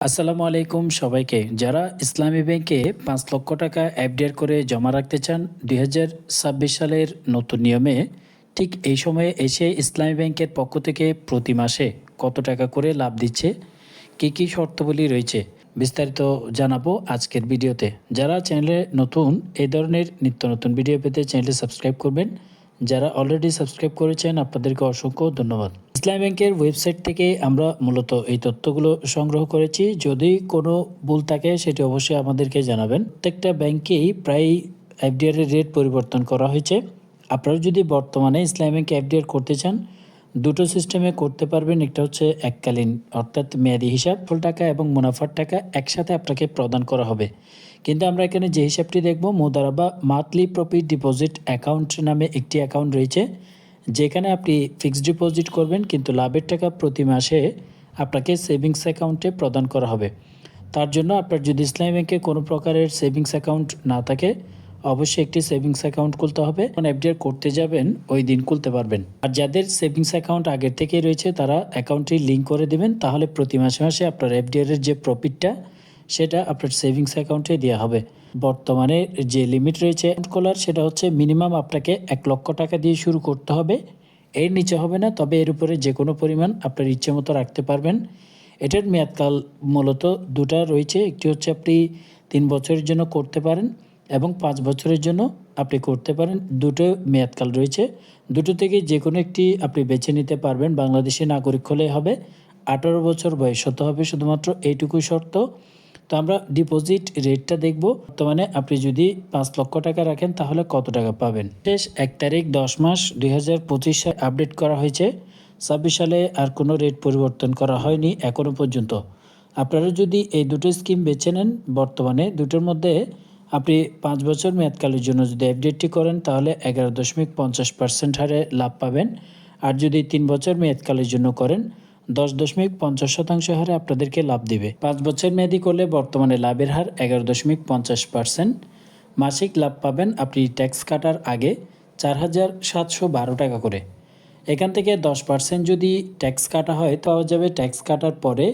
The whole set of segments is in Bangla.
আসসালামু আলাইকুম সবাইকে। যারা ইসলামী ব্যাংকে ৫ লক্ষ টাকা এফডিআর করে জমা রাখতে চান ২০২৬ সালের নতুন নিয়মে, ঠিক এই সময়ে এসে ইসলামী ব্যাংকের পক্ষ থেকে প্রতি মাসে কত টাকা করে লাভ দিচ্ছে, কী কী শর্তাবলী রয়েছে, বিস্তারিত জানাবো আজকের ভিডিওতে। যারা চ্যানেলে নতুন, এই ধরনের নিত্য নতুন ভিডিও পেতে চ্যানেলটি সাবস্ক্রাইব করবেন। যারা অলরেডি সাবস্ক্রাইব করেছেন আপনাদেরকে অসংখ্য ধন্যবাদ। ইসলামী ব্যাংকের ওয়েবসাইট থেকে আমরা মূলত এই তথ্যগুলো সংগ্রহ করেছি। যদি কোনো ভুল থাকে সেটি অবশ্যই আমাদেরকে জানাবেন। প্রত্যেকটা ব্যাংকেই প্রায় এফডিআর এর রেট পরিবর্তন করা হয়েছে। আপনারা যদি বর্তমানে ইসলামী ব্যাংকে এফডিআর করতে চান, দুটো সিস্টেমে করতে পারবেন। একটা হচ্ছে এককালীন, অর্থাৎ মেয়াদি হিসাব, টাকা এবং মুনাফার টাকা একসাথে আপনাকে প্রদান করা হবে। কিন্তু আমরা এখানে যে হিসাবটি দেখব, Mudaraba monthly profit deposit account নামে একটি অ্যাকাউন্ট রয়েছে, যেখানে আপনি ফিক্সড ডিপোজিট করবেন, কিন্তু লাভের টাকা প্রতি মাসে আপনাকে সেভিংস অ্যাকাউন্টে প্রদান করা হবে। তার জন্য আপনার যদি ইসলামী ব্যাংকে কোনো প্রকারের সেভিংস অ্যাকাউন্ট না থাকে, অবশ্যই একটি সেভিংস অ্যাকাউন্ট খুলতে হবে। যখন এফডিআর করতে যাবেন ওই দিন খুলতে পারবেন। আর যাদের সেভিংস অ্যাকাউন্ট আগের থেকেই রয়েছে তারা অ্যাকাউন্টটি লিঙ্ক করে দেবেন, তাহলে প্রতি মাসে মাসে আপনার এফডিআর এর যে প্রফিটটা সেটা আপনার সেভিংস অ্যাকাউন্টে দেওয়া হবে। বর্তমানে যে লিমিট রয়েছে অ্যাকাউন্ট খোলার, সেটা হচ্ছে মিনিমাম আপনাকে ১ লক্ষ টাকা দিয়ে শুরু করতে হবে। এর নিচে হবে না, তবে এর উপরে যে কোনো পরিমাণ আপনার ইচ্ছে মতো রাখতে পারবেন। এটার মেয়াদকাল মূলত দুটা রয়েছে। একটি হচ্ছে আপনি ৩ বছরের জন্য করতে পারেন এবং ৫ বছরের জন্য আপনি করতে পারেন। দুটো মেয়াদকাল রয়েছে। দুটো থেকে যে কোনো একটি আপনি বেছে নিতে পারবেন। বাংলাদেশি নাগরিক হলেই হবে, ১৮ বছর বয়স হতে হবে, শুধুমাত্র এইটুকুই শর্ত। তো আমরা ডিপোজিট রেটটা দেখব। বর্তমানে আপনি যদি ৫ লক্ষ টাকা রাখেন তাহলে কত টাকা পাবেন। শেষ ১ তারিখ ১০ মাস ২০২৫ সালে আপডেট করা হয়েছে। ২৬ সালে আর কোনো রেট পরিবর্তন করা হয়নি এখনও পর্যন্ত। আপনারা যদি এই দুটো স্কিম বেছে নেন, বর্তমানে দুটোর মধ্যে আপনি ৫ বছর মেয়াদকালের জন্য যদি এফডিআরটি করেন তাহলে ১১.৫০% হারে লাভ পাবেন। আর যদি ৩ বছর মেয়াদকালের জন্য করেন ১০.৫০% হারে আপনাদেরকে লাভ দিবে। ৫ বছর মেয়াদি করলে বর্তমানে লাভের হার ১১.৫০%। মাসিক লাভ পাবেন আপনি ট্যাক্স কাটার আগে ৪,৭১২ টাকা করে। এখান থেকে 10% যদি ট্যাক্স কাটা হয় পাওয়া যাবে ট্যাক্স কাটার পরে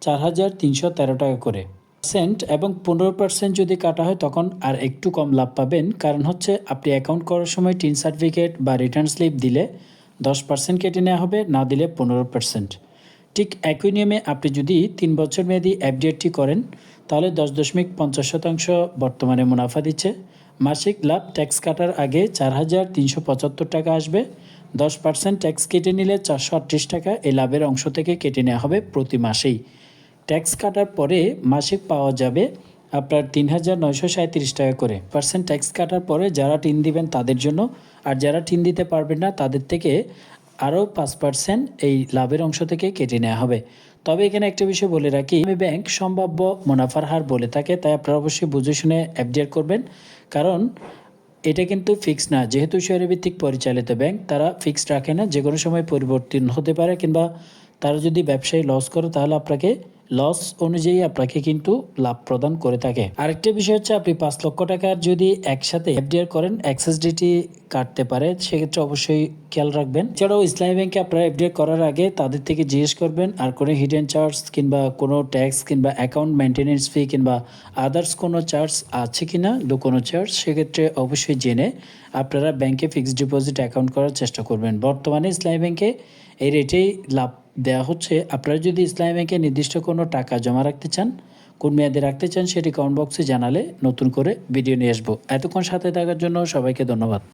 ৪,৩১৩ টাকা করে এবং ১৫% যদি কাটা হয় তখন আর একটু কম লাভ পাবেন। কারণ হচ্ছে আপনি অ্যাকাউন্ট করার সময় টিন সার্টিফিকেট বা রিটার্ন স্লিপ দিলে 10% কেটে নেওয়া হবে, না দিলে 15%। ঠিক একই নিয়মে আপনি যদি ৩ বছর মেয়াদি এফডিআরটি করেন তাহলে ১০.৫০% বর্তমানে মুনাফা দিচ্ছে। মাসিক লাভ ট্যাক্স কাটার আগে ৪,৩৭৫ টাকা আসবে। 10% ট্যাক্স কেটে নিলে ৪৩৮ টাকা এই লাভের অংশ থেকে কেটে নেওয়া হবে প্রতি মাসেই। ট্যাক্স কাটার পরে মাসিক পাওয়া যাবে আপনার ৩,৯৩৭ টাকা করে। ট্যাক্স কাটার পরে যারা টিন দিবেন তাদের জন্য, আর যারা টিন দিতে পারবেন না তাদের থেকে আরও ৫% এই লাভের অংশ থেকে কেটে নেওয়া হবে। তবে এখানে একটা বিষয় বলে রাখি, ব্যাংক সম্ভাব্য মুনাফার হার বলে থাকে, তাই আপনারা অবশ্যই বুঝে শুনে এফডিআর করবেন। কারণ এটা কিন্তু ফিক্সড না, যেহেতু শেয়ার ভিত্তিক পরিচালিত ব্যাংক, তারা ফিক্সড রাখে না, যে কোনো সময় পরিবর্তন হতে পারে, কিংবা তারা যদি ব্যবসায়ী লস করে তাহলে আপনাকে লস অনুযায়ী আপনাকে কিন্তু লাভ প্রদান করে থাকে। আরেকটা বিষয় হচ্ছে আপনি ৫ লক্ষ টাকার যদি একসাথে এফডিআর করেন এক্সএসডিটি কাটতে পারে, সেক্ষেত্রে অবশ্যই খেয়াল রাখবেন। এছাড়াও ইসলামী ব্যাংকে আপনারা এফডিআর করার আগে তাদের থেকে জিজ্ঞেস করবেন আর কোনো হিডেন চার্জ কিংবা কোনো ট্যাক্স কিংবা অ্যাকাউন্ট মেনটেন্যান্স ফি কিংবা আদার্স কোনো চার্জ আছে কিনা, কোনো চার্জ, সেক্ষেত্রে অবশ্যই জেনে আপনারা ব্যাংকে ফিক্সড ডিপোজিট অ্যাকাউন্ট করার চেষ্টা করবেন। বর্তমানে ইসলামী ব্যাংকে এই রেটেই লাভ দেওয়া হচ্ছে। আপনারা যদি ইসলামী ব্যাংকে নির্দিষ্ট কোনো টাকা জমা রাখতে চান, কোন মেয়াদে রাখতে চান, সেটি কমেন্ট বক্সে জানালে নতুন করে ভিডিও নিয়ে আসবো। এতক্ষণ সাথে থাকার জন্য সবাইকে ধন্যবাদ।